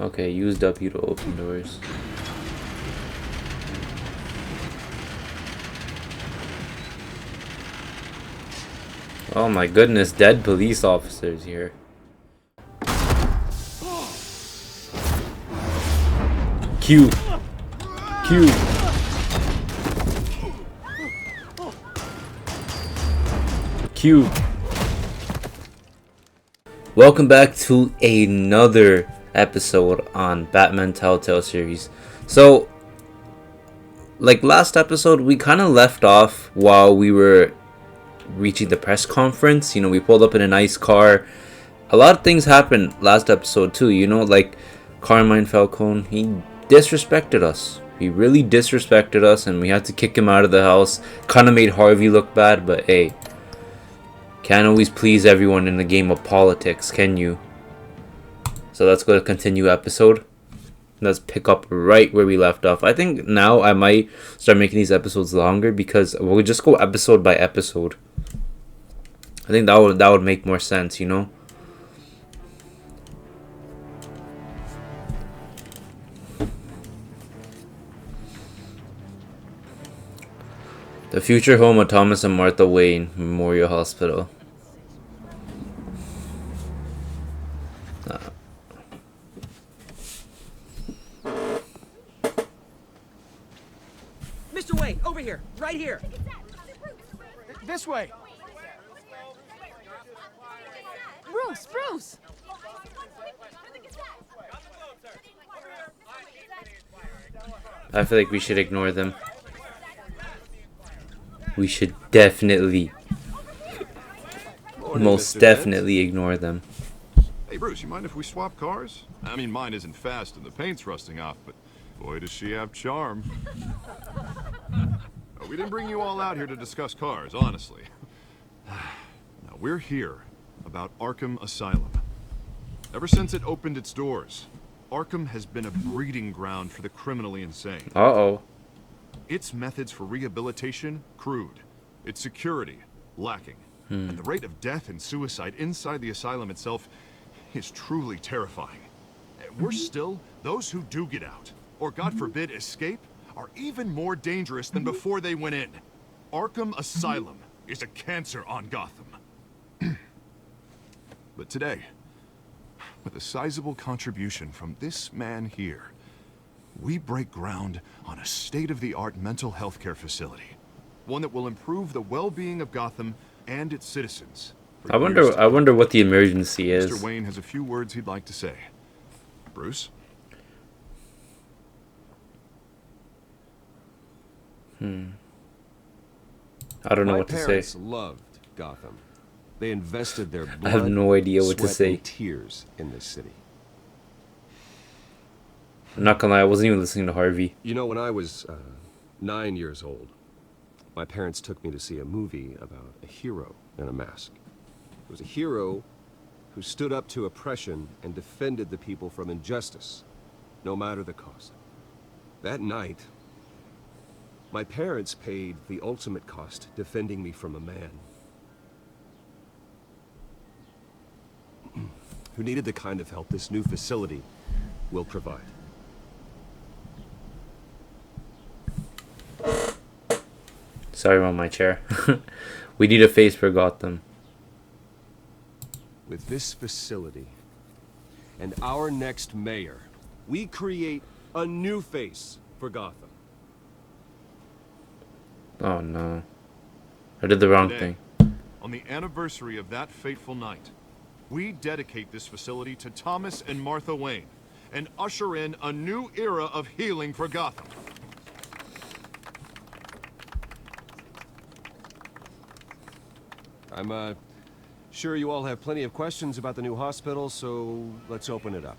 Okay, use W to open doors. Oh my goodness, dead police officers here. Q. Q. Q. Welcome back to another episode on Batman Telltale series. So, like last episode, we kind of left off while we were reaching the press conference. You know, we pulled up in a nice car. A lot of things happened last episode too. You know, like Carmine Falcone, he disrespected us. He really disrespected us, and we had to kick him out of the house. Kind of made Harvey look bad, but hey, can't always please everyone in the game of politics, can you? So let's go to continue episode. Let's pick up right where we left off. I think now I might start making these episodes longer because we'll just go episode by episode. I think that would make more sense, you know? The future home of Thomas and Martha Wayne Memorial Hospital. Mr. Wayne, over here, right here. This way. Bruce! I feel like we should ignore them. We should definitely, most definitely ignore them. Hey, Bruce, you mind if we swap cars? I mean, mine isn't fast and the paint's rusting off, but boy, does she have charm. We didn't bring you all out here to discuss cars, honestly. Now, we're here about Arkham Asylum. Ever since it opened its doors, Arkham has been a breeding ground for the criminally insane. Uh-oh. Its methods for rehabilitation, crude. Its security, lacking. And the rate of death and suicide inside the asylum itself is truly terrifying. Worse still, those who do get out, or God forbid escape, are even more dangerous than before they went in. Arkham Asylum is a cancer on Gotham. But today, with a sizable contribution from this man here, we break ground on a state-of-the-art mental health care facility. One that will improve the well-being of Gotham and its citizens. I wonder what the emergency is. Mr. Wayne has a few words he'd like to say. Bruce? I don't know what to say. My parents loved Gotham. They invested their blood, I have no idea what to sweat, say. and tears in this city. I'm not gonna lie, I wasn't even listening to Harvey. You know, when I was 9 years old, my parents took me to see a movie about a hero in a mask. It was a hero who stood up to oppression and defended the people from injustice, no matter the cost. That night, my parents paid the ultimate cost defending me from a man who needed the kind of help this new facility will provide. Sorry about my chair. We need a face for Gotham. With this facility and our next mayor, we create a new face for Gotham. Oh no. I did the wrong Today, thing. on the anniversary of that fateful night, we dedicate this facility to Thomas and Martha Wayne and usher in a new era of healing for Gotham. I'm sure you all have plenty of questions about the new hospital, so let's open it up.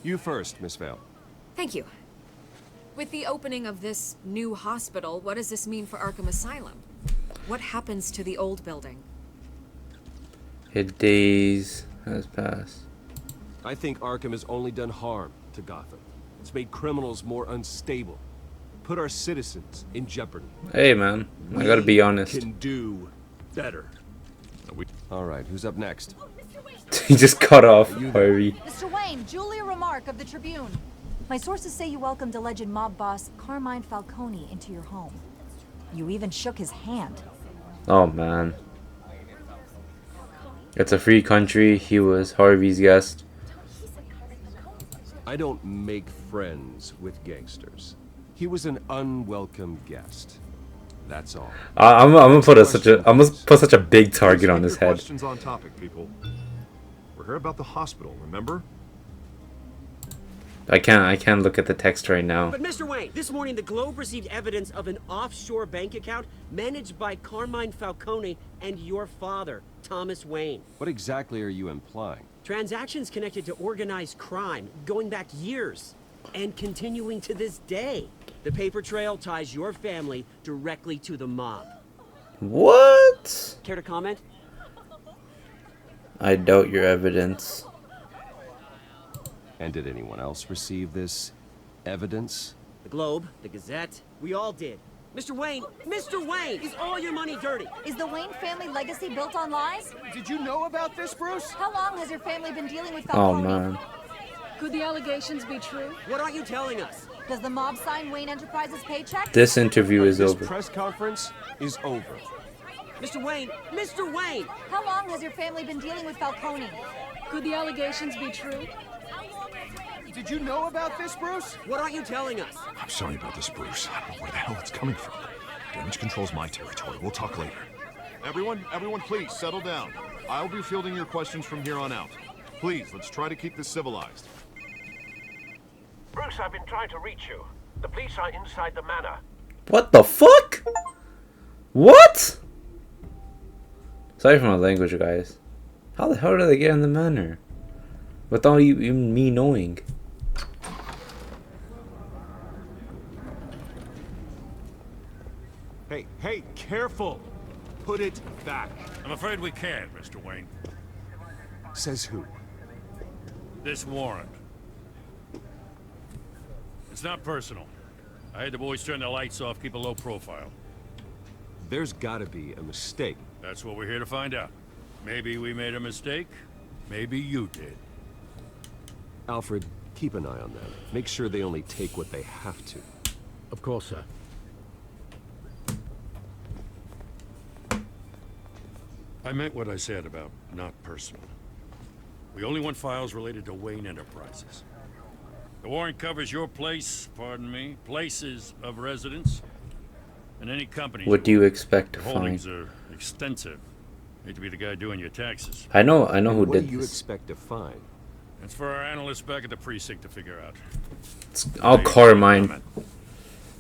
You first, Miss Vale. Thank you. With the opening of this new hospital, what does this mean for Arkham Asylum? What happens to the old building? His days has passed. I think Arkham has only done harm to Gotham. It's made criminals more unstable, put our citizens in jeopardy. Hey man, I gotta be honest. We can do better. All right, who's up next? Oh, Mr. He just cut off Harvey. Mr. Wayne, Julia Remark of the Tribune. My sources say you welcomed alleged mob boss Carmine Falcone into your home. You even shook his hand. Oh man. It's a free country. He was Harvey's guest. I don't make friends with gangsters. He was an unwelcome guest. That's all. I'm gonna put such a big target on his head. Questions on topic, people. We're here about the hospital, remember? I can't look at the text right now. But Mr. Wayne, this morning the Globe received evidence of an offshore bank account managed by Carmine Falcone and your father, Thomas Wayne. What exactly are you implying? Transactions connected to organized crime going back years and continuing to this day. The paper trail ties your family directly to the mob. What? Care to comment? I doubt your evidence. And did anyone else receive this evidence? The Globe, the Gazette, we all did. Mr. Wayne, is all your money dirty? Is the Wayne family legacy built on lies? Did you know about this, Bruce? How long has your family been dealing with Oh Falcone? man. Could the allegations be true? What aren't you telling us? Does the mob sign Wayne Enterprises paychecks? This interview is This over. press conference is over. Mr. Wayne! How long has your family been dealing with Falcone? Could the allegations be true? Did you know about this, Bruce? What aren't you telling us? I'm sorry about this, Bruce. I don't know where the hell it's coming from. Damage control's my territory. We'll talk later. Everyone, please settle down. I'll be fielding your questions from here on out. Please, let's try to keep this civilized. Bruce, I've been trying to reach you. The police are inside the manor. What the fuck? What? Sorry for my language, guys. How the hell did they get in the manor? Without even me knowing. Hey, careful! Put it back. I'm afraid we can't, Mr. Wayne. Says who? This warrant. It's not personal. I had the boys turn the lights off, keep a low profile. There's gotta be a mistake. That's what we're here to find out. Maybe we made a mistake. Maybe you did. Alfred, keep an eye on them. Make sure they only take what they have to. Of course, sir. I meant what I said about not personal. We only want files related to Wayne Enterprises. The warrant covers your places of residence, and any companies. What do you expect to Your holdings find? are extensive. Hate to be the guy doing your taxes. I know who What did do you this. expect to find? That's for our analysts back at the precinct to figure out. It's all Carmine.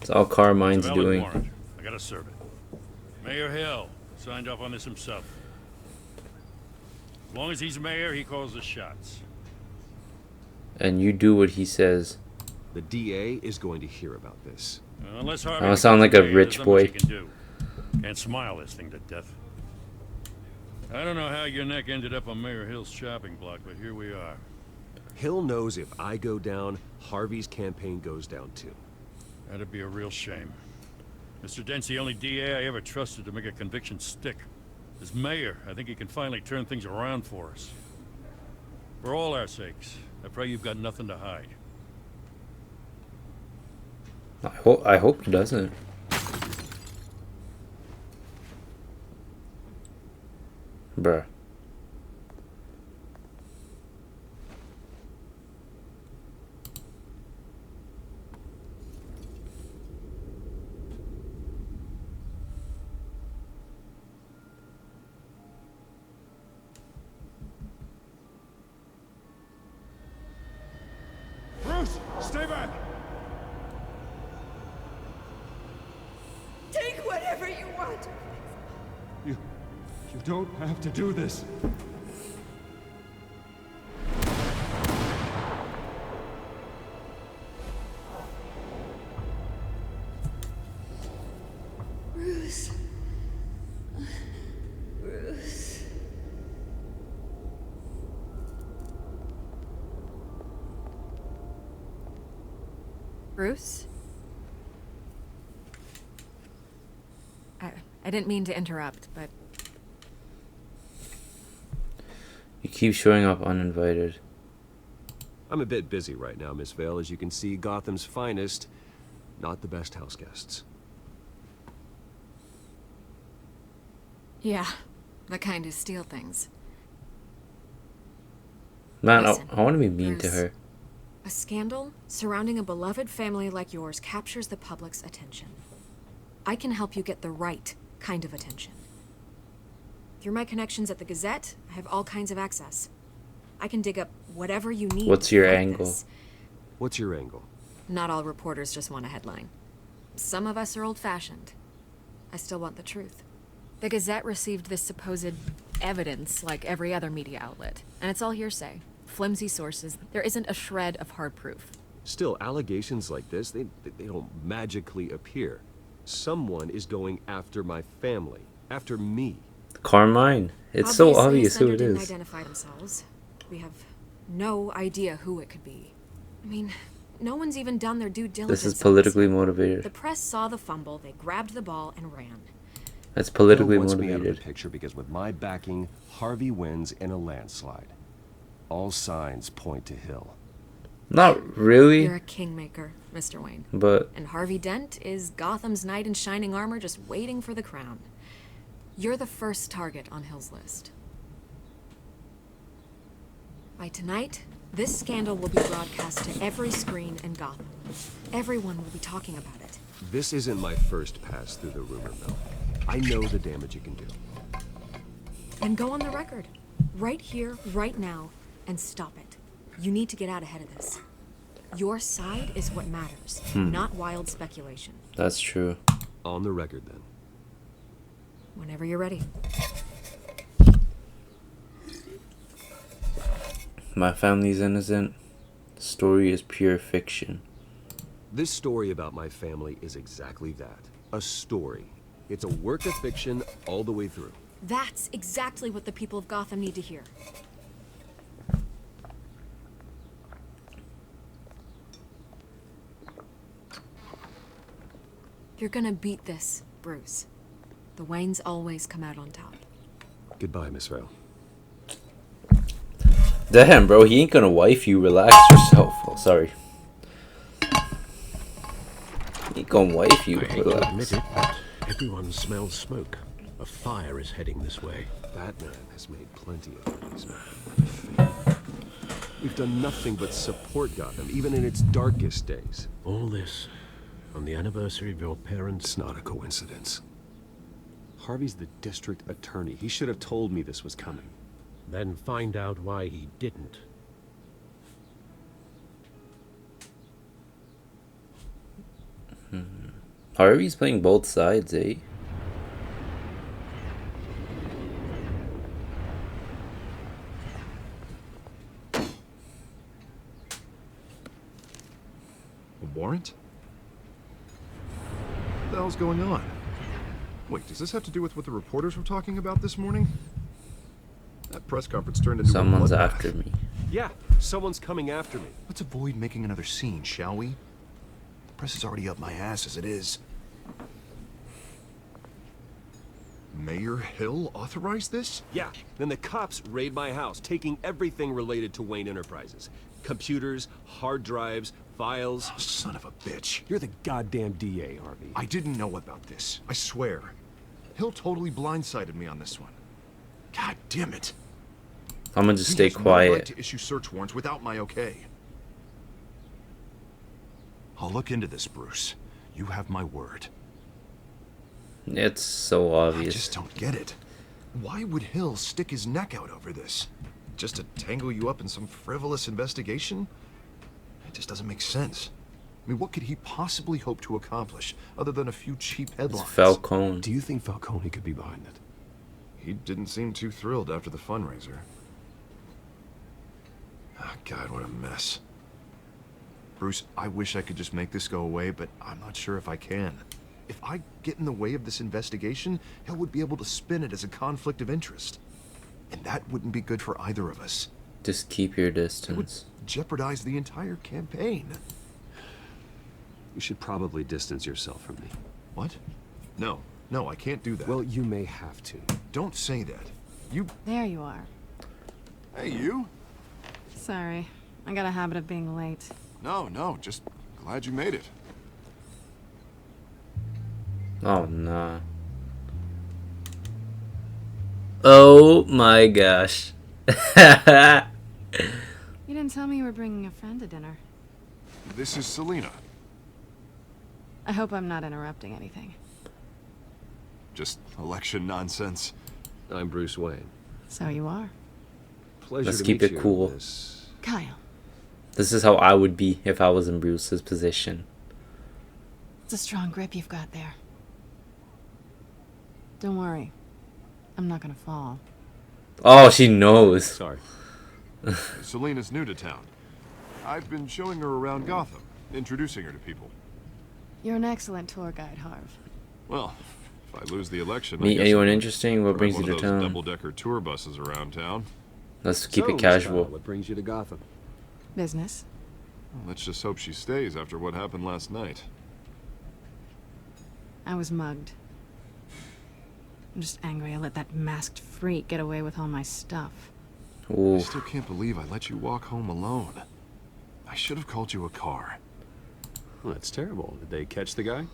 It's all Carmine's It's a valid doing. warrant. I gotta serve it. Mayor Hill signed off on this himself. As long as he's mayor, he calls the shots. And you do what he says. The DA is going to hear about this. Unless Harvey I don't sound like a becomes mayor, rich there's not much boy. he can do. Can't smile this thing to death. I don't know how your neck ended up on Mayor Hill's chopping block, but here we are. Hill knows if I go down, Harvey's campaign goes down too. That'd be a real shame. Mr. Dent's the only DA I ever trusted to make a conviction stick. As mayor, I think he can finally turn things around for us. For all our sakes, I pray you've got nothing to hide. I hope he doesn't. Bruh. Bruce, stay back! Take whatever you want. You don't have to do this. Bruce. Bruce. Bruce? I didn't mean to interrupt, but You keep showing up uninvited. I'm a bit busy right now, Miss Vale. As you can see, Gotham's finest, not the best house guests. Yeah, the kind who steal things. Man, Listen, I want to be mean to Bruce, her. a scandal surrounding a beloved family like yours captures the public's attention. I can help you get the right kind of attention. Through my connections at the Gazette, I have all kinds of access. I can dig up whatever you need. What's to your fight angle? this. What's your angle? Not all reporters just want a headline. Some of us are old-fashioned. I still want the truth. The Gazette received this supposed evidence like every other media outlet, and it's all hearsay. Flimsy sources. There isn't a shred of hard proof. Still, allegations like this, they don't magically appear. Someone is going after my family, after me. Carmine. It's so Obviously, obvious who Sender it didn't is. identify themselves. We have no idea who it could be. I mean, no one's even done their due diligence. This is on politically The motivated. press saw the fumble, they grabbed the ball and ran. That's politically Hill wants me out of the motivated. picture because with my backing, Harvey wins in a landslide. All signs point to Hill. Not really, You're a kingmaker, Mr. Wayne. but And Harvey Dent is Gotham's knight in shining armor just waiting for the crown. You're the first target on Hill's list. By tonight, this scandal will be broadcast to every screen in Gotham. Everyone will be talking about it. This isn't my first pass through the rumor mill. I know the damage it can do. And go on the record. Right here, right now, and stop it. You need to get out ahead of this. Your side is what matters, not wild speculation. that's true. On the record, then. Whenever you're ready. My family's innocent. The story is pure fiction. This story about my family is exactly that. A story. It's a work of fiction all the way through. That's exactly what the people of Gotham need to hear. You're gonna beat this, Bruce. The Waynes always come out on top. Goodbye, Miss Vale. Damn, bro, he ain't gonna wife you. Relax yourself. Oh, sorry. He ain't gonna wife you. I hate to Relax. admit it, but everyone smells smoke. A fire is heading this way. Batman has made plenty of enemies, man. We've done nothing but support Gotham, even in its darkest days. All this on the anniversary of your It's parents' not a coincidence. Harvey's the district attorney. He should have told me this was coming. Then find out why he didn't. Harvey's playing both sides, eh? A warrant? What the hell's going on? Wait, does this have to do with what the reporters were talking about this morning? That press conference turned into Someone's a bloodbath. after me. Yeah, someone's coming after me. Let's avoid making another scene, shall we? The press is already up my ass as it is. Mayor Hill authorized this? Yeah, then the cops raid my house, taking everything related to Wayne Enterprises. Computers, hard drives, files. Oh, son of a bitch. You're the goddamn DA, Harvey. I didn't know about this. I swear. Hill totally blindsided me on this one. God damn it. I'm gonna just He stay has no right quiet. to issue search warrants without my okay. I'll look into this, Bruce. You have my word. It's so I obvious. just don't get it. Why would Hill stick his neck out over this? Just to tangle you up in some frivolous investigation? It just doesn't make sense. I mean, what could he possibly hope to accomplish other than a few cheap It's headlines? Falcone. Do you think Falcone could be behind it? He didn't seem too thrilled after the fundraiser. Oh, God, what a mess. Bruce, I wish I could just make this go away, but I'm not sure if I can. If I get in the way of this investigation, Hill would be able to spin it as a conflict of interest. And that wouldn't be good for either of us. Just keep your It would distance. jeopardize the entire campaign. You should probably distance yourself from me. What? No, I can't do that. Well, you may have to. Don't say that. You... There you are. Hey, you? Sorry. I got a habit of being late. No, just glad you made it. Oh no. Oh my gosh. You didn't tell me you were bringing a friend to dinner. This is Selena. I hope I'm not interrupting anything. Just election nonsense. I'm Bruce Wayne. So you are. Pleasure Let's to keep meet it you, cool. Miss- Kyle. This is how I would be if I was in Bruce's position. It's a strong grip you've got there. Don't worry. I'm not gonna fall. Oh, she knows. Sorry. Selena's new to town. I've been showing her around Gotham, introducing her to people. You're an excellent tour guide, Harv. Well, if I lose the election, Meet I guess anyone I'll interesting? What drive brings you one to of those town? double-decker tour buses around town. Let's keep So, it Miss casual. Kyle, what brings you to Gotham? Business? Well, let's just hope she stays after what happened last night. I was mugged. I'm just angry I let that masked freak get away with all my stuff. I Ooh. still can't believe I let you walk home alone. I should have called you a car. Well, that's terrible. Did they catch the guy?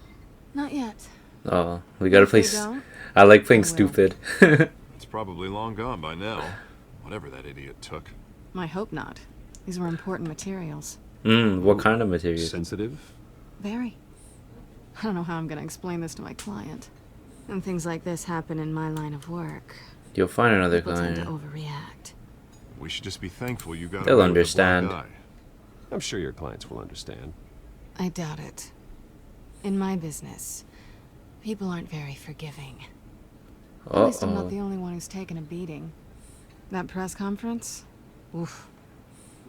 Not yet. Oh, we gotta If play. they don't, I like playing I will. stupid. It's probably long gone by now. Whatever that idiot took. I hope not. These were important materials. What kind of material? Sensitive? Very. I don't know how I'm gonna explain this to my client. And things like this happen in my line of work. You'll find another People tend to client. overreact. We should just be thankful you got They'll away with the blind understand. eye. I'm sure your clients will understand. I doubt it. In my business, people aren't very forgiving. At least I'm not the only one who's taken a beating. That press conference? Oof.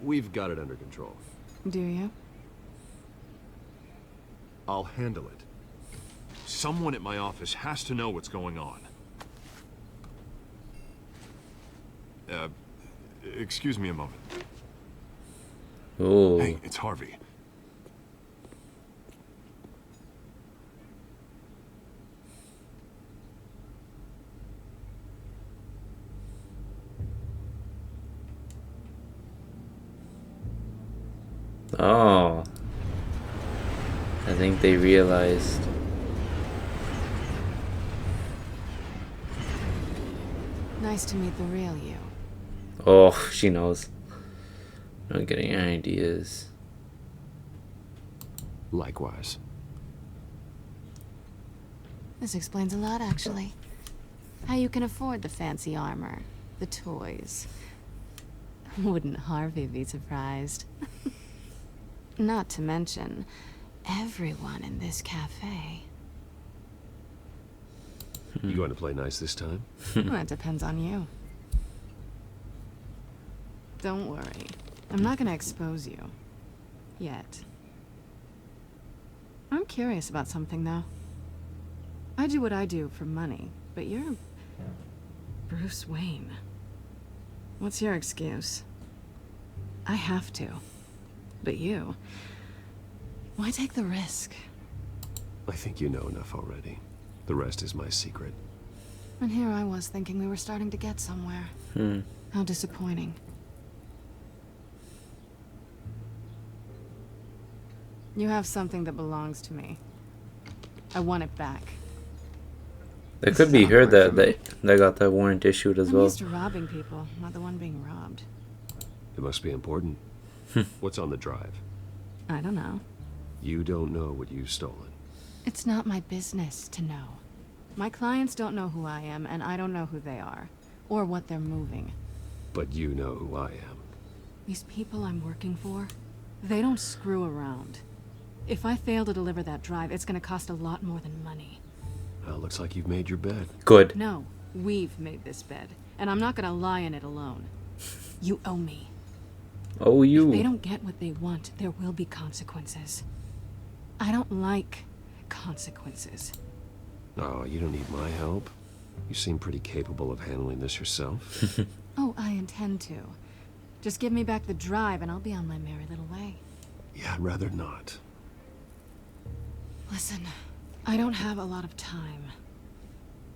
We've got it under control. Do you? I'll handle it. Someone at my office has to know what's going on. Excuse me a moment. Oh. Hey, it's Harvey. Oh. I think they realized. Nice to meet the real you. Oh, she knows. Not getting any ideas. Likewise. This explains a lot, actually. How you can afford the fancy armor, the toys. Wouldn't Harvey be surprised? Not to mention, everyone in this cafe. You going to play nice this time? Well, it depends on you. Don't worry. I'm not gonna expose you. Yet. I'm curious about something, though. I do what I do for money, but you're Bruce Wayne. What's your excuse? I have to. But you... why take the risk? I think you know enough already. The rest is my secret. And here I was thinking we were starting to get somewhere. How disappointing. You have something that belongs to me. I want it back. It could be her that got that warrant issued as I'm well. used to robbing people, not the one being robbed. It must be important. What's on the drive? I don't know. You don't know what you've stolen. It's not my business to know. My clients don't know who I am, and I don't know who they are. Or what they're moving. But you know who I am. These people I'm working for, they don't screw around. If I fail to deliver that drive, it's gonna cost a lot more than money. Well, looks like you've made your bed. Good. No, we've made this bed, and I'm not gonna lie in it alone. You owe me. Oh, you. If they don't get what they want, there will be consequences. I don't like consequences. Oh, you don't need my help. You seem pretty capable of handling this yourself. Oh, I intend to. Just give me back the drive and I'll be on my merry little way. Yeah, I'd rather not. Listen, I don't have a lot of time.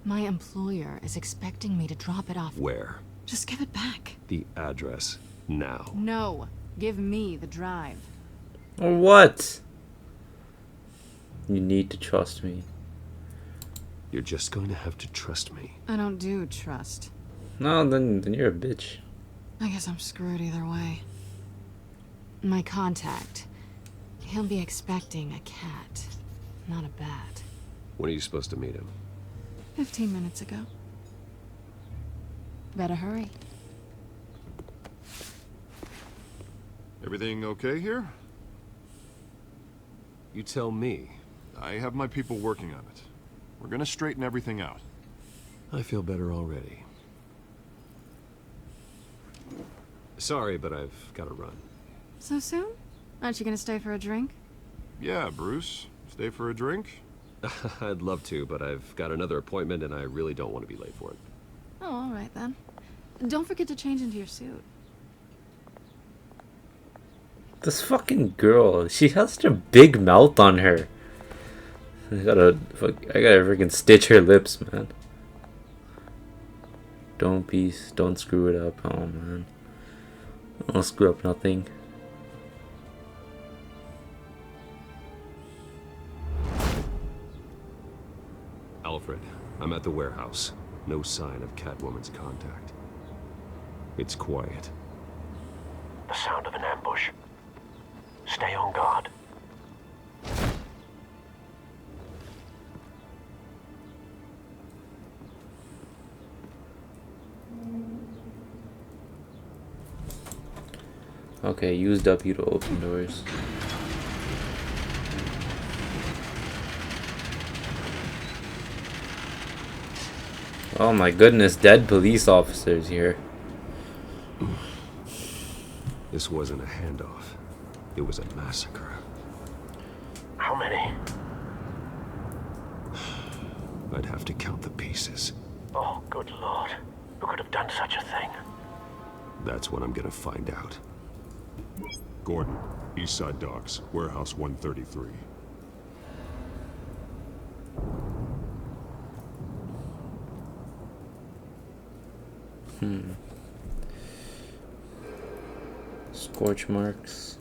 My employer is expecting me to drop it off. Where? Just give it back. The address, now. No. Give me the drive. Or what? You need to trust me. You're just going to have to trust me. I don't do trust. No, then you're a bitch. I guess I'm screwed either way. My contact. He'll be expecting a cat, not a bat. When are you supposed to meet him? 15 minutes ago. Better hurry. Everything okay here? You tell me. I have my people working on it. We're gonna straighten everything out. I feel better already. Sorry, but I've got to run. So soon? Aren't you gonna stay for a drink? Yeah, Bruce. Stay for a drink? I'd love to, but I've got another appointment and I really don't want to be late for it. Oh, all right then. Don't forget to change into your suit. This fucking girl, she has such a big mouth on her. I gotta freaking stitch her lips, man. Don't screw it up. Oh man, don't screw up nothing. Alfred, I'm at the warehouse. No sign of Catwoman's contact. It's quiet. The sound of an ambush. Stay on guard. Okay, use W to open doors. Oh my goodness, dead police officers here. This wasn't a handoff. It was a massacre. How many? I'd have to count the pieces. Oh, good lord. Who could have done such a thing? That's what I'm gonna find out. Gordon, Eastside Docks, Warehouse 133. Scorch marks.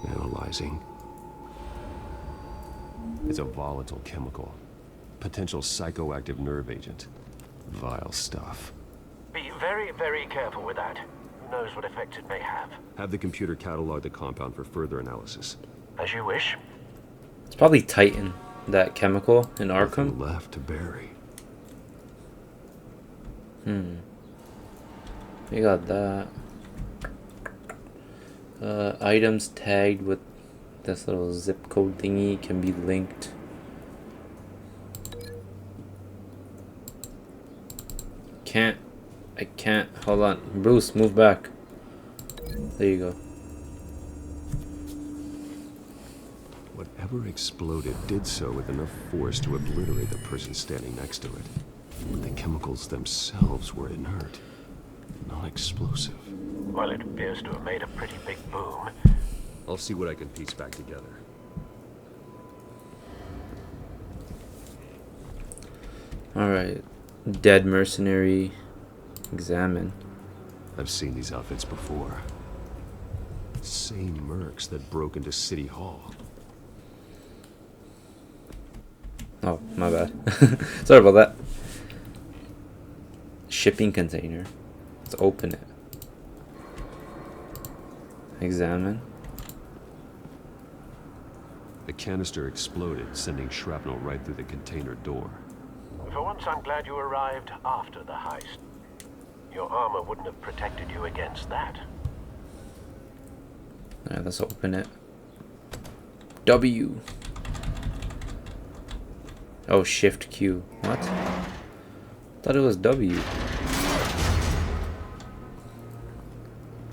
Analyzing. It's a volatile chemical. Potential psychoactive nerve agent. Vile stuff. Be very, very careful with that. Who knows what effect it may have. Have the computer catalog the compound for further analysis. As you wish. It's probably Titan, that chemical in Arkham. Nothing left to bury. We got that. Items tagged with this little zip code thingy can be linked. I can't. Hold on. Bruce, move back. There you go. Whatever exploded did so with enough force to obliterate the person standing next to it. But the chemicals themselves were inert, non-explosive. Well, it appears to have made a pretty big boom. I'll see what I can piece back together. Alright. Dead mercenary. Examine. I've seen these outfits before. Same mercs that broke into City Hall. Oh, my bad. Sorry about that. Shipping container. Let's open it. Examine. The canister exploded, sending shrapnel right through the container door. For once, I'm glad you arrived after the heist. Your armor wouldn't have protected you against that. Alright, let's open it. W. Oh, Shift Q. What? Thought it was W.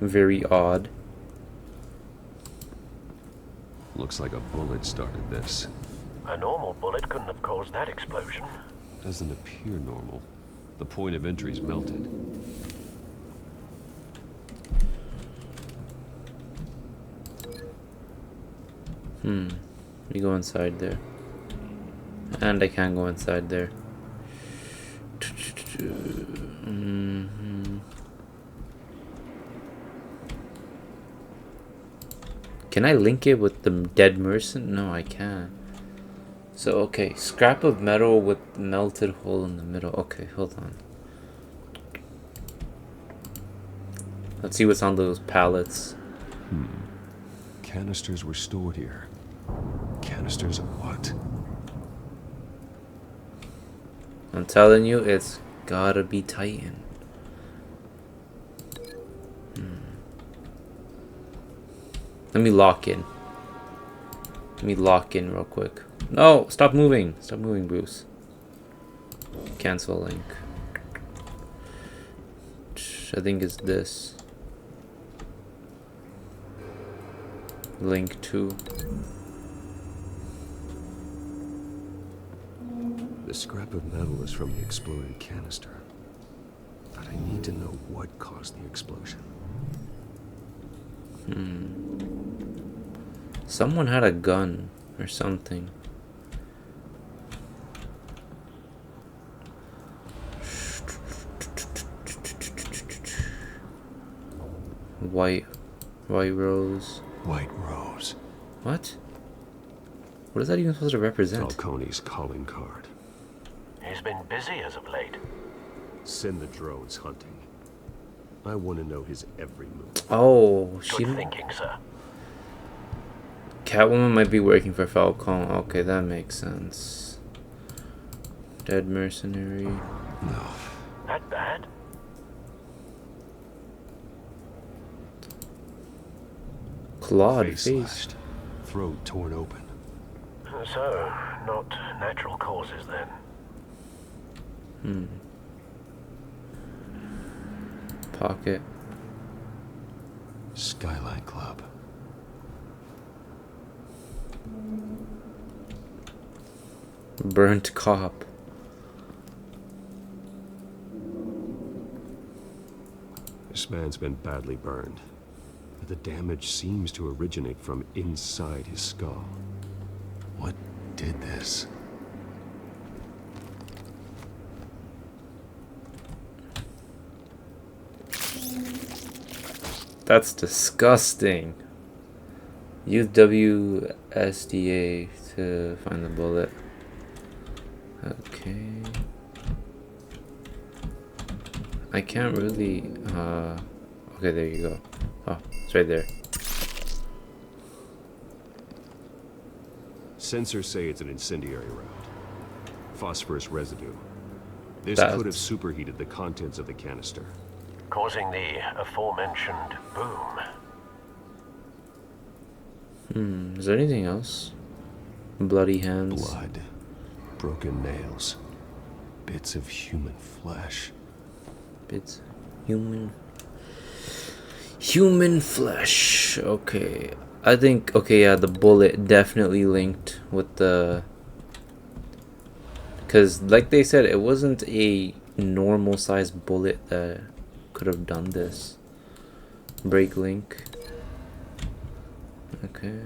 Very odd. Looks like a bullet started this. A normal bullet couldn't have caused that explosion. Doesn't appear normal. The point of entry's melted. We go inside there. And I can't go inside there. Can I link it with the dead merchant? No, I can't. So, okay. Scrap of metal with melted hole in the middle. Okay, hold on. Let's see what's on those pallets. Canisters were stored here. Canisters of what? I'm telling you, it's gotta be Titan. Let me lock in. Let me lock in real quick. No, stop moving. Stop moving, Bruce. Cancel link. I think it's this. Link 2. The scrap of metal is from the exploded canister. But I need to know what caused the explosion. Someone had a gun or something. White rose. White rose. What? What is that even supposed to represent? Falcone's calling card. He's been busy as of late. Send the drones hunting. I want to know his every move. Oh, she. Good thinking, sir. Catwoman might be working for Falcone. Okay, that makes sense. Dead mercenary. No. That bad? Clawed Face face. slashed. Throat torn open. So, not natural causes then. Pocket. Skyline Club. Burnt cop. This man's been badly burned. But the damage seems to originate from inside his skull. What did this? That's disgusting. Use WSDA to find the bullet. Okay. I can't really. Okay, there you go. Oh, it's right there. Sensors say it's an incendiary round. Phosphorus residue. This That's- could have superheated the contents of the canister. Causing the aforementioned boom. Is there anything else? Bloody hands. Blood. Broken nails. Bits of human flesh. Bits. Human flesh. Okay. I think, okay, yeah, the bullet definitely linked with the... Because, like they said, it wasn't a normal sized bullet that could have done this. Break link. Okay.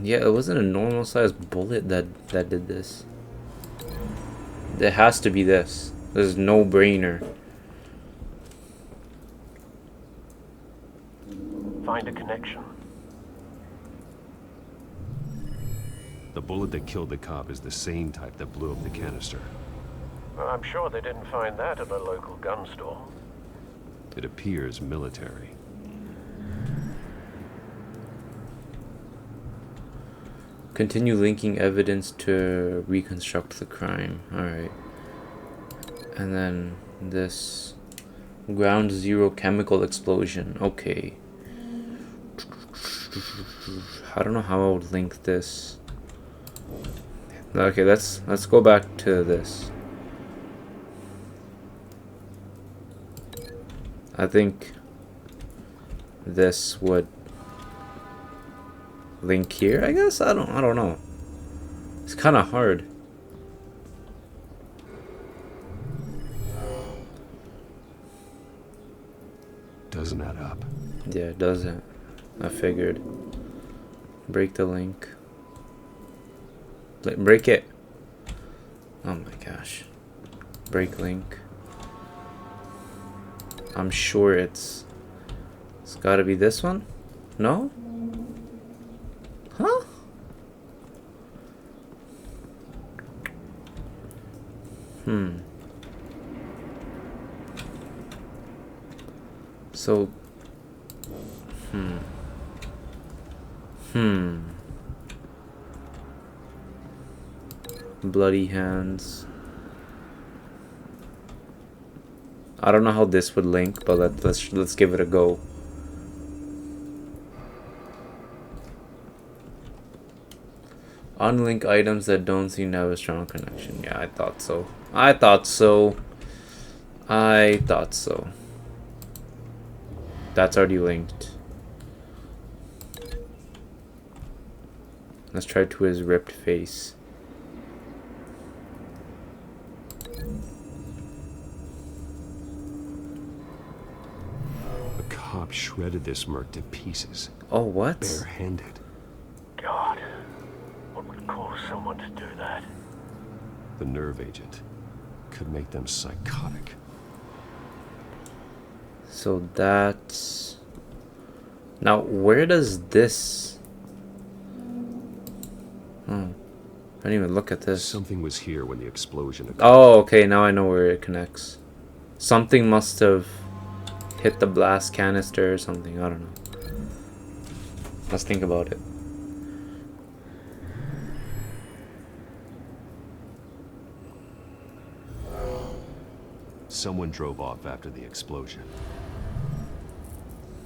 Yeah, it wasn't a normal sized bullet that did this. It has to be this. There's no brainer. Find a connection. The bullet that killed the cop is the same type that blew up the canister. I'm sure they didn't find that at a local gun store. It appears military. Continue linking evidence to reconstruct the crime. Alright. And then this ground zero chemical explosion. Okay. I don't know how I would link this. Okay, let's go back to this. I think this would link here, I guess. I don't know. It's kind of hard. Doesn't add up. Yeah, it doesn't. I figured. Break the link. Break it. Oh my gosh. Break link. I'm sure it's It's gotta be this one? No? Huh? So... Bloody hands. I don't know how this would link, but let's give it a go. Unlink items that don't seem to have a strong connection. Yeah, I thought so. I thought so. That's already linked. Let's try to his ripped face. A cop shredded this merc to pieces. Oh, what? Barehanded. God, what would cause someone to do that? The nerve agent could make them psychotic. So that's... Now, where does this... Oh, I didn't even look at this. Something was here when the explosion occurred. Oh, okay, now I know where it connects. Something must have hit the blast canister or something, I don't know. Let's think about it. Someone drove off after the explosion.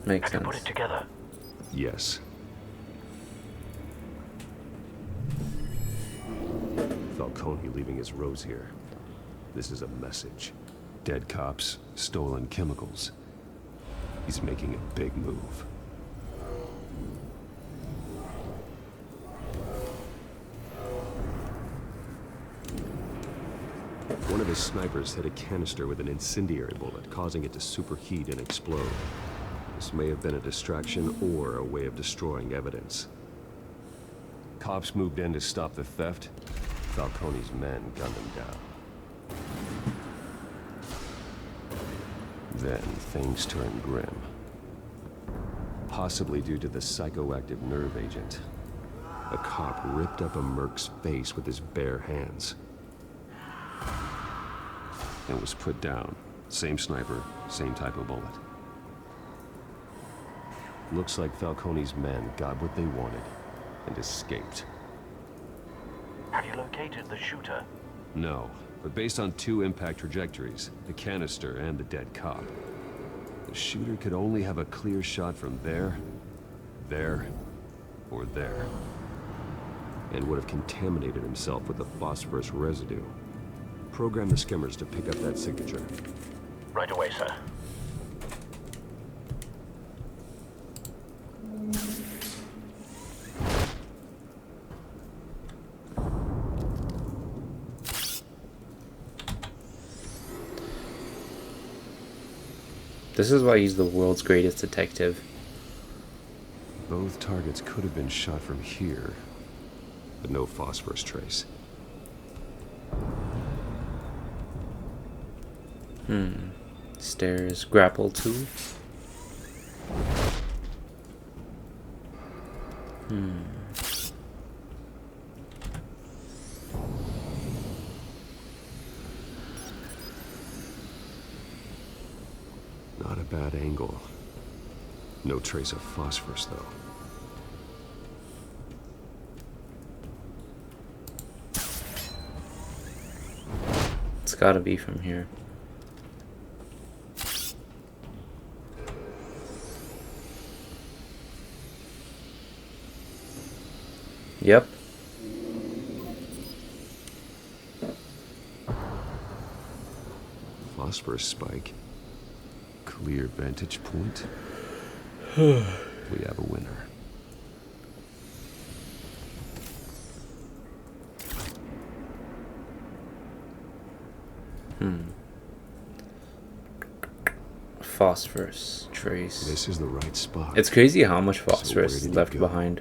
Makes Have you sense. put it together? Yes. Falcone leaving his rose here. This is a message. Dead cops, stolen chemicals. He's making a big move. One of his snipers hit a canister with an incendiary bullet, causing it to superheat and explode. This may have been a distraction or a way of destroying evidence. Cops moved in to stop the theft. Falcone's men gunned him down. Then things turned grim. Possibly due to the psychoactive nerve agent. A cop ripped up a merc's face with his bare hands. And was put down. Same sniper, same type of bullet. Looks like Falcone's men got what they wanted and escaped. Have you located the shooter? No, but based on two impact trajectories, the canister and the dead cop, the shooter could only have a clear shot from there, or there, and would have contaminated himself with the phosphorus residue. Program the skimmers to pick up that signature. Right away, sir. This is why he's the world's greatest detective. Both targets could have been shot from here, but no phosphorus trace. Stairs, grapple too. Not a bad angle. No trace of phosphorus, though. It's gotta be from here. Yep. Phosphorus spike. Clear vantage point. We have a winner. Phosphorus trace. This is the right spot. It's crazy how much So phosphorus where is did he left go? behind.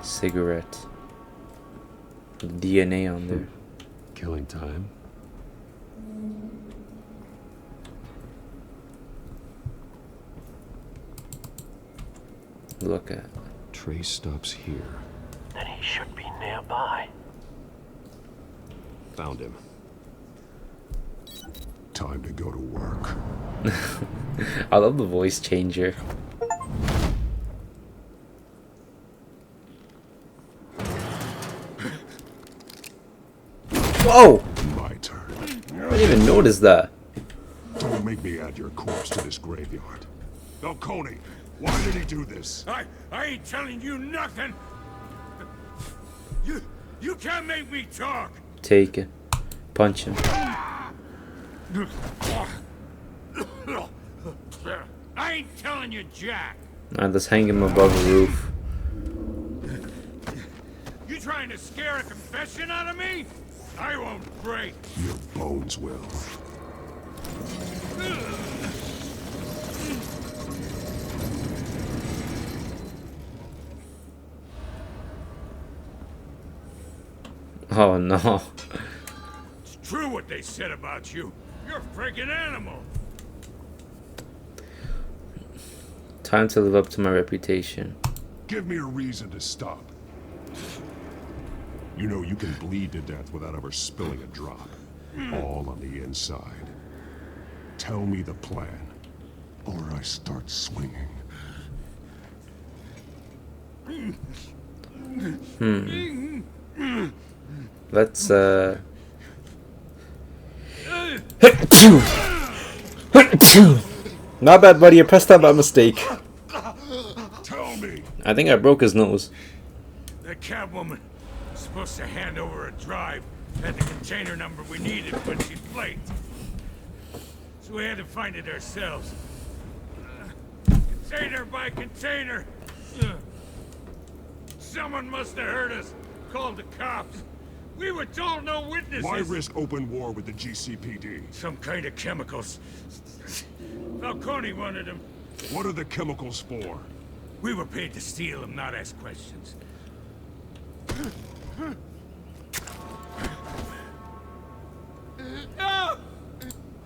Cigarette. DNA on there. Killing time. look at. Trace stops here. Then he should be nearby. Found him. Time to go to work. I love the voice changer. Whoa! My turn. I didn't even notice that. Don't make me add your corpse to this graveyard. Falcone, why did he do this? I ain't telling you nothing. You can't make me talk. Take it. Punch him. I ain't telling you, Jack. Alright, let's hang him above the roof. You trying to scare a confession out of me? I won't break. Your bones will. Oh no. It's true what they said about you. You're a freaking animal. Time to live up to my reputation. Give me a reason to stop. You know you can bleed to death without ever spilling a drop. All on the inside. Tell me the plan, or I start swinging. Let's Not bad, buddy. You pressed that by mistake. Tell me. I think I broke his nose. The Catwoman was supposed to hand over a drive, had the container number we needed when she flaked. So we had to find it ourselves. Container by container. Someone must have heard us. Called the cops. We were told no witnesses. Why risk open war with the GCPD? Some kind of chemicals. Falcone wanted them. What are the chemicals for? We were paid to steal them, not ask questions.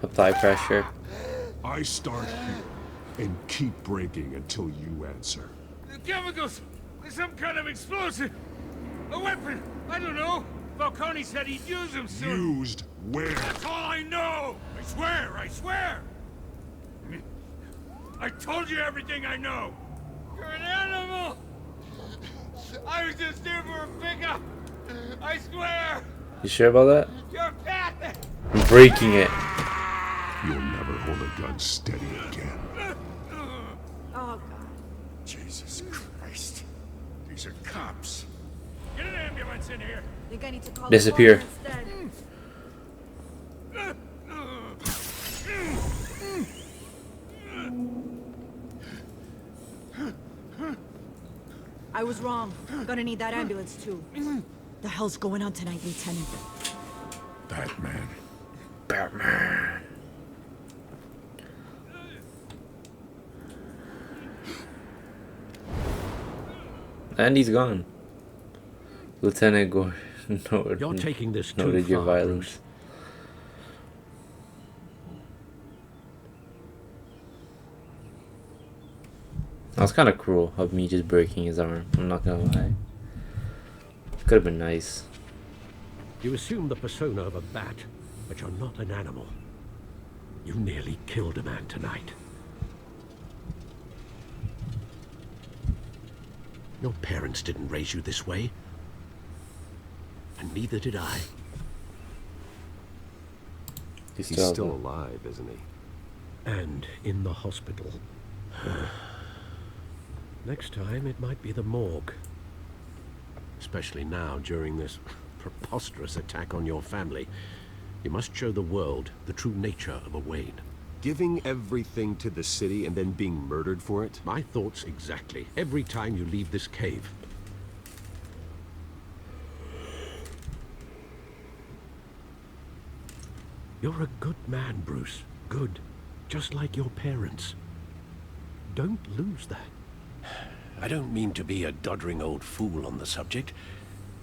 Apply pressure. I start here and keep breaking until you answer. The chemicals! Some kind of explosive! A weapon! I don't know! Falcone said he'd use them soon! Used where? That's all I know! I swear! I swear! I told you everything I know! You're an animal! I was just here for a pickup! I swear! You sure about that? You're Pat! I'm breaking it. You'll never hold a gun steady again. Oh, God. Jesus Christ. These are cops. Get an ambulance in here! Think I need to call Disappear. the coroner instead. I was wrong. I'm gonna need that ambulance too. The hell's going on tonight, Lieutenant? Batman. Batman. And he's gone. Lieutenant Gore. No, You're taking this too noted your far, violence. Bruce. That was kind of cruel of me just breaking his arm. I'm not gonna lie. Could have been nice. You assume the persona of a bat, but you're not an animal. You nearly killed a man tonight. Your parents didn't raise you this way. And neither did I. He's still alive, isn't he? And in the hospital. Next time, it might be the morgue. Especially now, during this preposterous attack on your family. You must show the world the true nature of a Wayne. Giving everything to the city and then being murdered for it? My thoughts exactly. Every time you leave this cave. You're a good man, Bruce. Good. Just like your parents. Don't lose that. I don't mean to be a doddering old fool on the subject,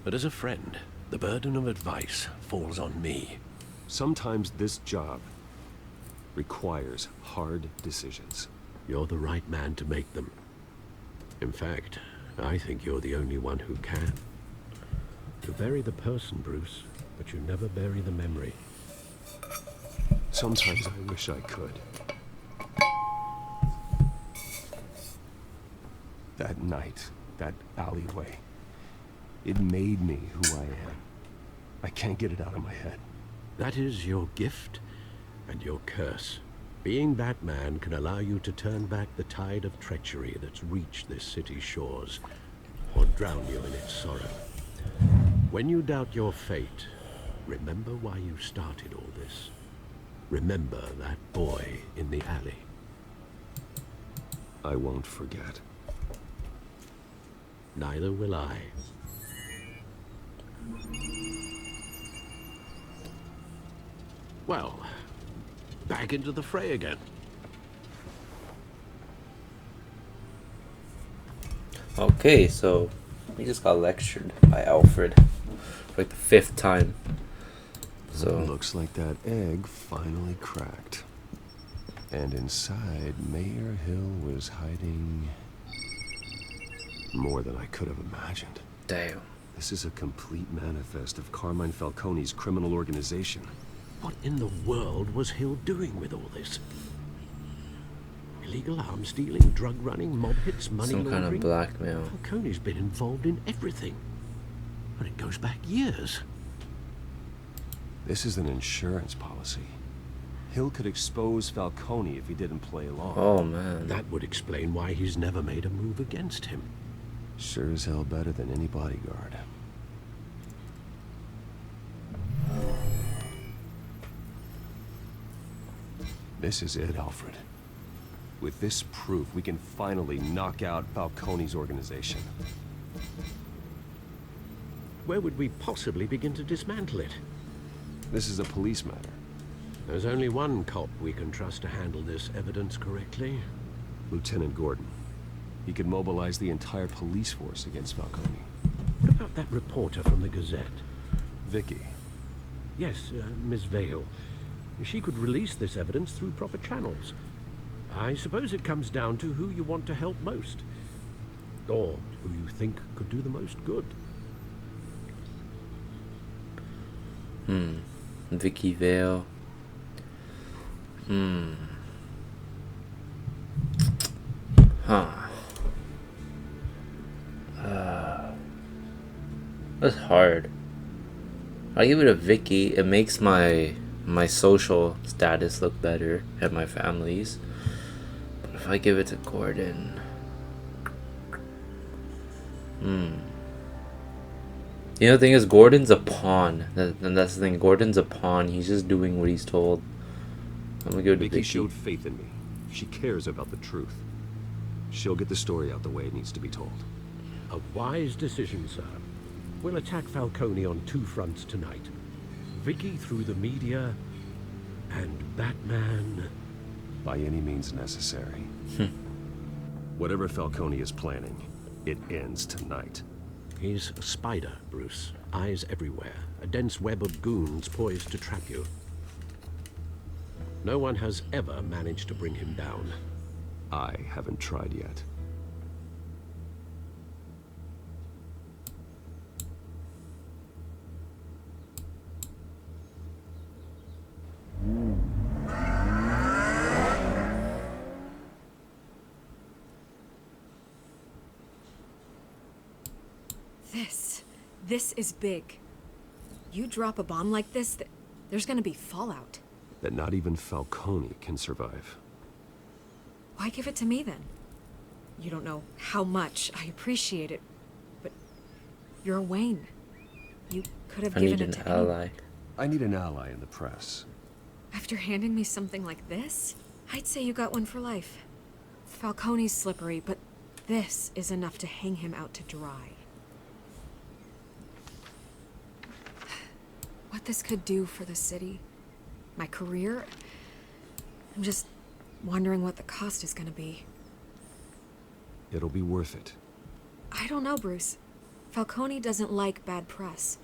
but as a friend, the burden of advice falls on me. Sometimes this job requires hard decisions. You're the right man to make them. In fact, I think you're the only one who can. You bury the person, Bruce, but you never bury the memory. Sometimes I wish I could. That night, that alleyway, it made me who I am. I can't get it out of my head. That is your gift and your curse. Being Batman can allow you to turn back the tide of treachery that's reached this city's shores, or drown you in its sorrow. When you doubt your fate, remember why you started all this. Remember that boy in the alley. I won't forget. Neither will I. Well, back into the fray again. Okay, so we just got lectured by Alfred for like the 5th time. So Looks like that egg finally cracked. And inside, Mayor Hill was hiding more than I could have imagined. damn. This is a complete manifest of Carmine Falcone's criminal organization. What in the world was Hill doing with all this? Illegal arms dealing, drug running, mob hits, money Some laundering? kind of blackmail. Falcone's been involved in everything. And it goes back years. This is an insurance policy. Hill could expose Falcone if he didn't play along. Oh man. That would explain why he's never made a move against him. Sure as hell better than any bodyguard. This is it, Alfred. With this proof, we can finally knock out Falcone's organization. Where would we possibly begin to dismantle it? This is a police matter. There's only one cop we can trust to handle this evidence correctly. Lieutenant Gordon. He could mobilize the entire police force against Falcone. What about that reporter from the Gazette? Vicky. Yes, Miss Vale. She could release this evidence through proper channels. I suppose it comes down to who you want to help most. Or who you think could do the most good. Vicky Vale. Huh. That's hard. I'll give it to Vicky. It makes my social status look better and my family's. But if I give it to Gordon, you know, the thing is, Gordon's a pawn. And that's the thing. Gordon's a pawn. He's just doing what he's told. I'm gonna give it to Vicky Vicky. showed faith in me. She cares about the truth. She'll get the story out the way it needs to be told. A wise decision, sir. We'll attack Falcone on 2 fronts tonight. Vicky through the media, and Batman... By any means necessary. Whatever Falcone is planning, it ends tonight. He's a spider, Bruce. Eyes everywhere. A dense web of goons poised to trap you. No one has ever managed to bring him down. I haven't tried yet. This is big. You drop a bomb like this, there's gonna be fallout. That not even Falcone can survive. Why give it to me then? You don't know how much I appreciate it, but you're a Wayne. You could have given it to an ally. I need an ally in the press. After handing me something like this, I'd say you got one for life. Falcone's slippery, but this is enough to hang him out to dry. What this could do for the city, my career, I'm just wondering what the cost is gonna be. It'll be worth it. I don't know, Bruce. Falcone doesn't like bad press.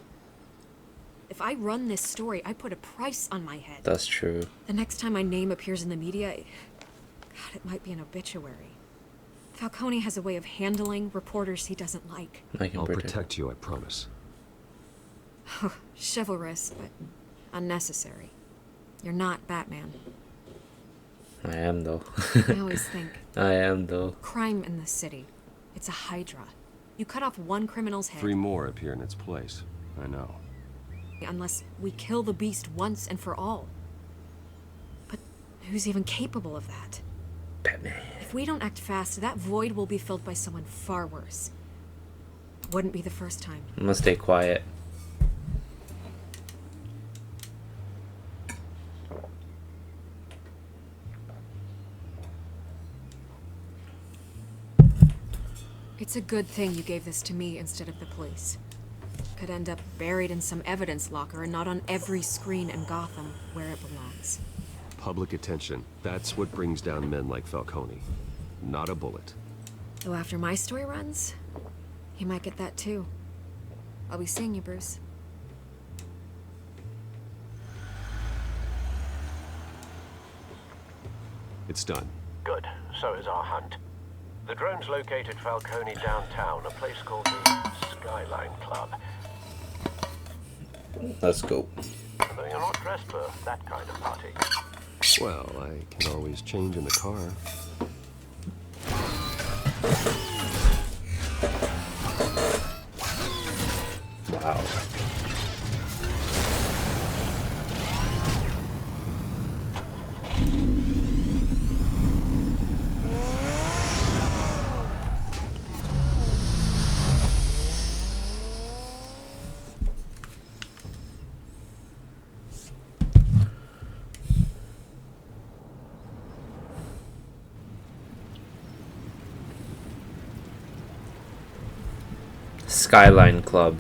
If I run this story, I put a price on my head. That's true. The next time my name appears in the media, God, it might be an obituary. Falcone has a way of handling reporters he doesn't like. I can I'll protect you, I promise. Chivalrous, but unnecessary. You're not Batman. I am, though. I always think. I am, though. Crime in the city. It's a hydra. You cut off one criminal's head. 3 more appear in its place. I know. Unless we kill the beast once and for all. But who's even capable of that? Batman. If we don't act fast, that void will be filled by someone far worse. Wouldn't be the first time. I'm gonna stay quiet. It's a good thing you gave this to me instead of the police. Could end up buried in some evidence locker and not on every screen in Gotham where it belongs. Public attention. That's what brings down men like Falcone. Not a bullet. Though after my story runs, he might get that too. I'll be seeing you, Bruce. It's done. Good. So is our hunt. The drone's located Falcone downtown, a place called the Skyline Club. Let's go. Though you're not dressed for that kind of party. Well, I can always change in the car. Wow. Skyline Club.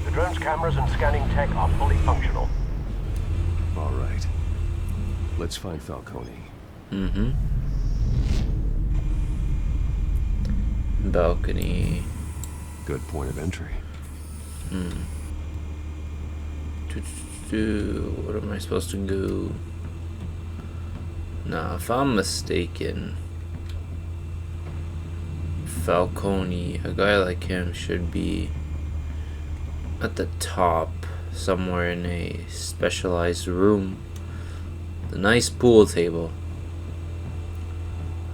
The drone's cameras and scanning tech are fully functional. All right. Let's find Falcone. Mm-hmm. Balcony. Good point of entry. What am I supposed to do? Nah, if I'm mistaken, Falcone, a guy like him, should be at the top, somewhere in a specialized room. The nice pool table.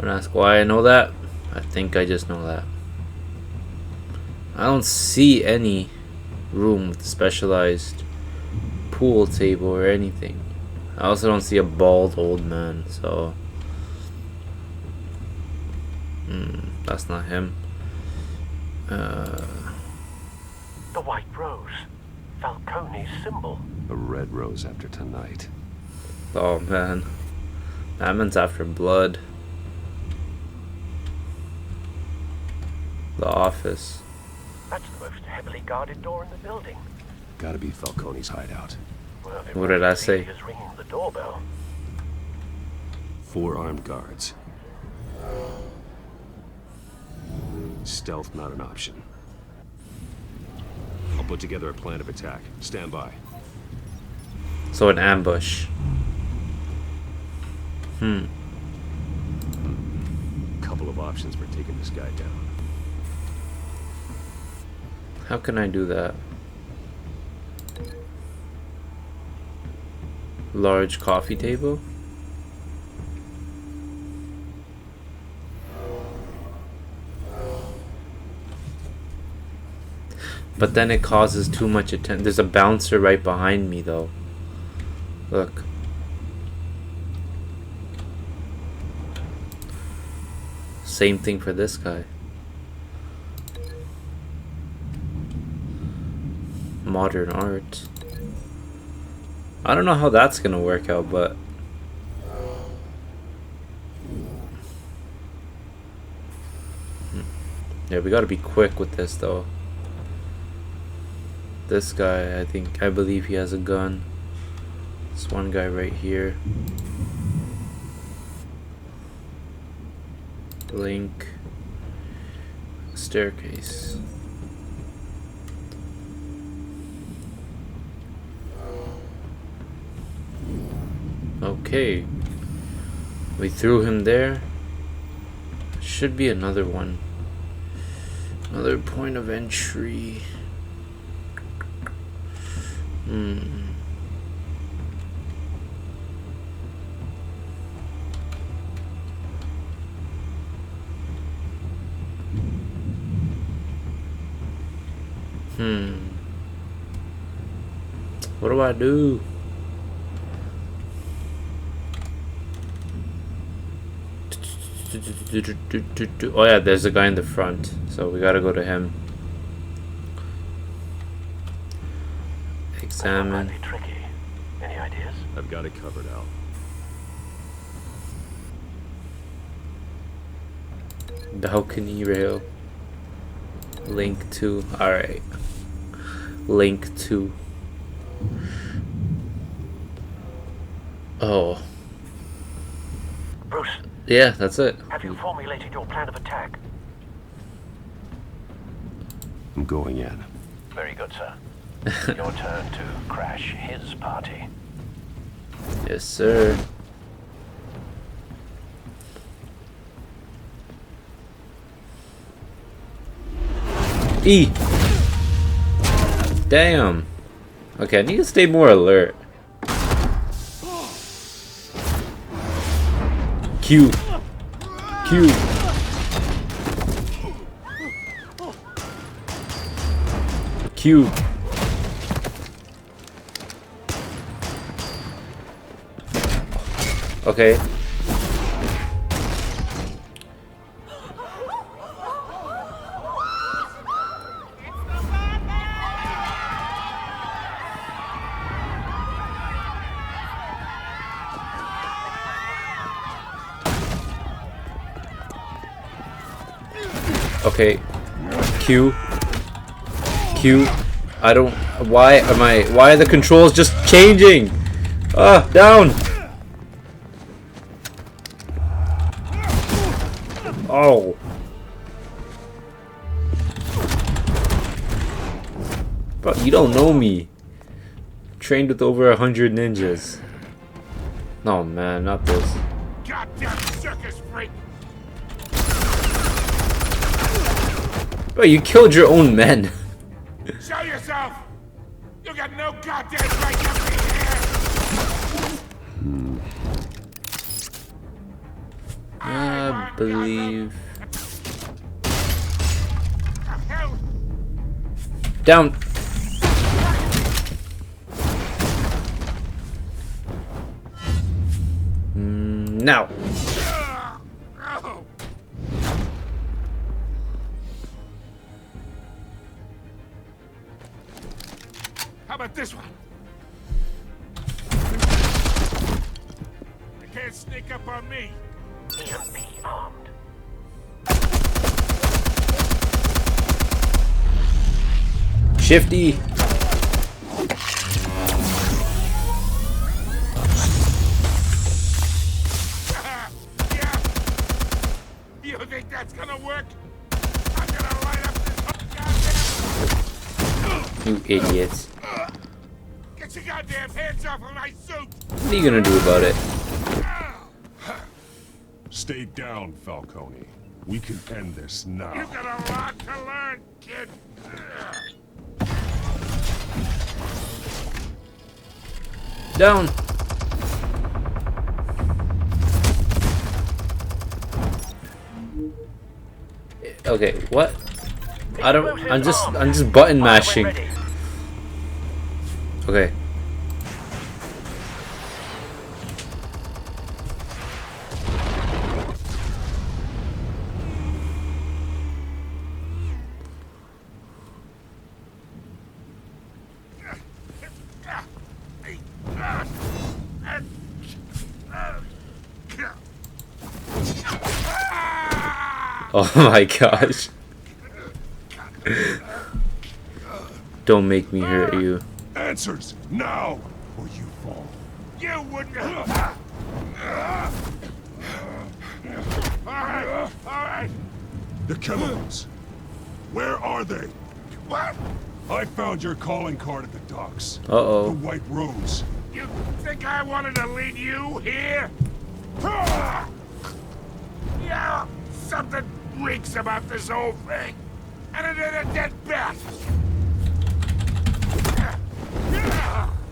Don't ask why I know that. I think I just know that. I don't see any room with specialized pool table or anything. I also don't see a bald old man, so that's not him. The White Rose. Falcone's symbol. A red rose after tonight. Oh man, Batman's after blood. The office. That's the most heavily guarded door in the building. Gotta be Falcone's hideout. Well, it What did I won't be say? as ringing the doorbell. 4 armed guards. Stealth not an option. I'll put together a plan of attack. Stand by. So an ambush. Couple of options for taking this guy down. How can I do that? Large coffee table? But then it causes too much attention. There's a bouncer right behind me though. Look. Same thing for this guy. Modern art. I don't know how that's gonna work out, but yeah, we gotta be quick with this though. This guy, I believe he has a gun. This one guy right here. Link. Let's staircase. Okay. We threw him there. Should be another one. Another point of entry. What do I do? Oh yeah, there's a guy in the front, so we gotta go to him. Examine. Tricky. Any ideas? I've got it covered, Al. Balcony rail. Link to. Alright. Link to. Oh. Bruce, Yeah, that's it. have you formulated your plan of attack? I'm going in. Very good, sir. Your turn to crash his party. Yes, sir. E. Damn. Okay, I need to stay more alert. Q. Q. Q. Okay. Okay. Q. Q. I don't. Why am I? Why are the controls just changing? Ah, down. Oh. Bro, you don't know me. Trained with over 100 ninjas. No, man, not this. Goddamn circus freak! Bro, you killed your own men. Show yourself! You got no goddamn right to be here! I believe. Down. Now. How about this one? You can't sneak up on me. EMP armed. Shifty. Yeah. You think that's gonna work? I'm gonna light up this whole goddamn... You idiots. Get your goddamn hands off of my suit! What are you gonna do about it? Stay down, Falcone. We can end this now. You got a lot to learn, kid. Down. Okay, what? I don't. I'm just button mashing. Okay. Oh my gosh. Don't make me hurt you. Answers now, or you fall. You wouldn't. All right, all right. The chemicals. Where are they? What? I found your calling card at the docks. Uh-oh. The White Rose. You think I wanted to lead you here? Yeah, something reeks about this whole thing. And it ain't a dead bat.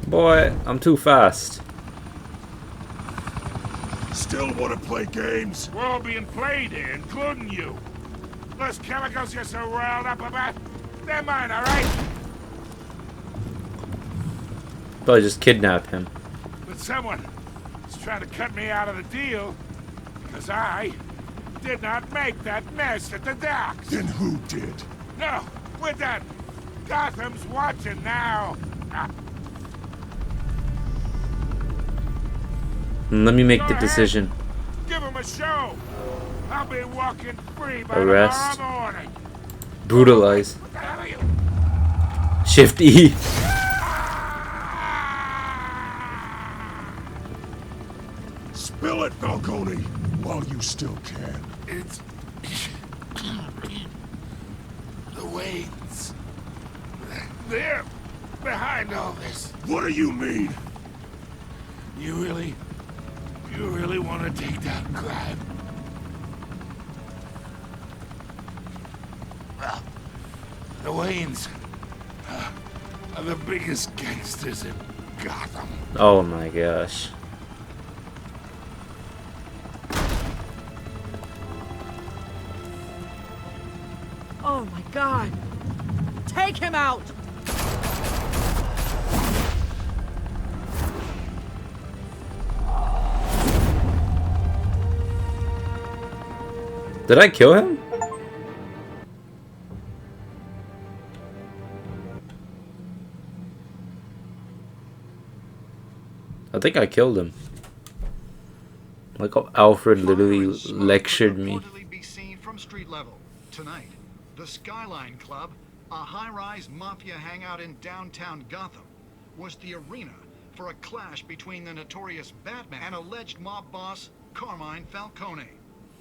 Boy, I'm too fast. Still want to play games? We're all being played here, including you. Those chemicals you're so riled up about, they're mine, all right? Probably just kidnap him. But someone is trying to cut me out of the deal because I did not make that mess at the docks. Then who did? No, we're done. Gotham's watching now. Let me make Go the ahead. decision. Give him a show. I'll be walking free by Arrest. tomorrow morning. Brutalize. What the hell are you? Shift E. Spill it, Falcone, while you still can. It's the Waynes. They're behind all this. What do you mean? You really want to take down crime? Well, the Waynes are the biggest gangsters in Gotham. Oh my gosh. Oh my god! Take him out! Did I kill him? I think I killed him. Like how Alfred literally lectured me. Reportedly be seen from street level tonight. The Skyline Club, a high-rise mafia hangout in downtown Gotham, was the arena for a clash between the notorious Batman and alleged mob boss Carmine Falcone,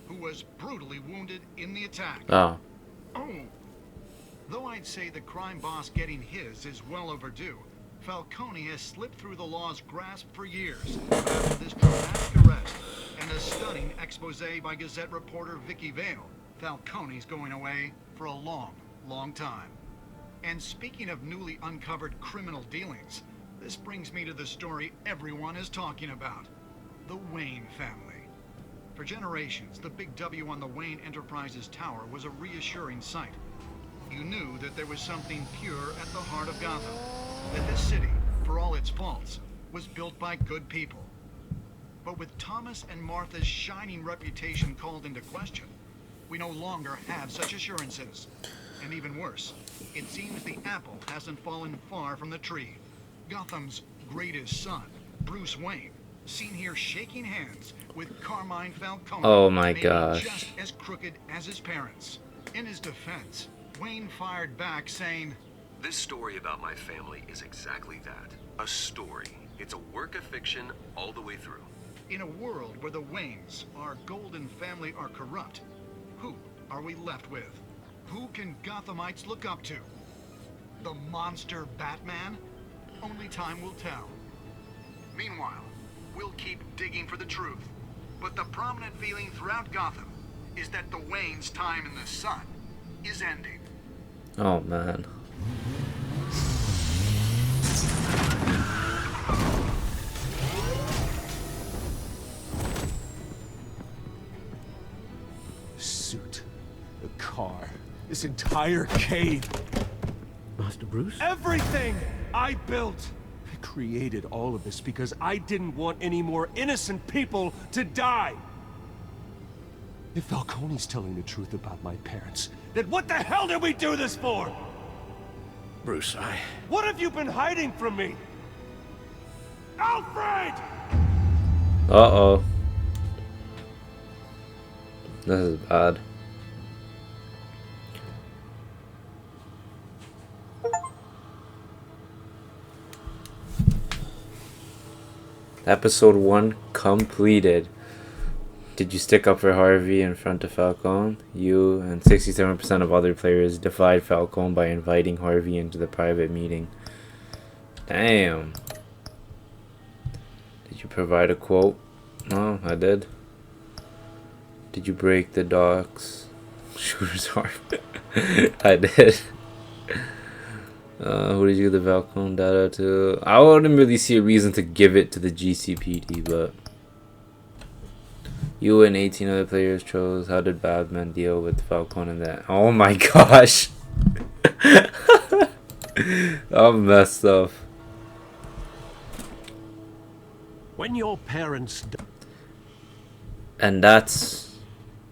who was brutally wounded in the attack. Oh. Though I'd say the crime boss getting his is well overdue, Falcone has slipped through the law's grasp for years. But after this dramatic arrest and a stunning expose by Gazette reporter Vicky Vale, Falcone's going away for a long, long time. And speaking of newly uncovered criminal dealings, this brings me to the story everyone is talking about. The Wayne family. For generations, the big W on the Wayne Enterprises Tower was a reassuring sight. You knew that there was something pure at the heart of Gotham. That this city, for all its faults, was built by good people. But with Thomas and Martha's shining reputation called into question, we no longer have such assurances. And even worse, it seems the apple hasn't fallen far from the tree. Gotham's greatest son, Bruce Wayne, seen here shaking hands with Carmine Falcone. Oh my maybe gosh. just as crooked as his parents. In his defense, Wayne fired back saying, This story about my family is exactly that. A story. It's a work of fiction all the way through. in a world where the Waynes, our golden family, are corrupt, who are we left with? Who can Gothamites look up to? The monster Batman? Only time will tell. Meanwhile, we'll keep digging for the truth. But the prominent feeling throughout Gotham is that the Waynes' time in the sun is ending. Oh, man. Suit, the car, this entire cave. Master Bruce? Everything I built. I created all of this because I didn't want any more innocent people to die. If Falcone's telling the truth about my parents, then what the hell did we do this for? Bruce, What have you been hiding from me? Alfred! Uh-oh. This is bad. Episode 1 completed. Did you stick up for Harvey in front of Falcone? You and 67% of other players defied Falcone by inviting Harvey into the private meeting. Damn. Did you provide a quote? No, I did. Did you break the docks? Shooter's heart. I did. Who did you give the Falcone data to? I wouldn't really see a reason to give it to the GCPD, but you and 18 other players chose. How did Batman deal with Falcone and that? Oh my gosh. I'm messed up. When your parents And that's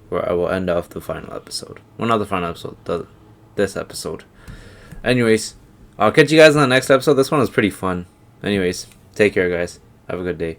where I will end off the final episode. Well, not the final episode, this episode. Anyways, I'll catch you guys on the next episode. This one was pretty fun. Anyways, take care, guys. Have a good day.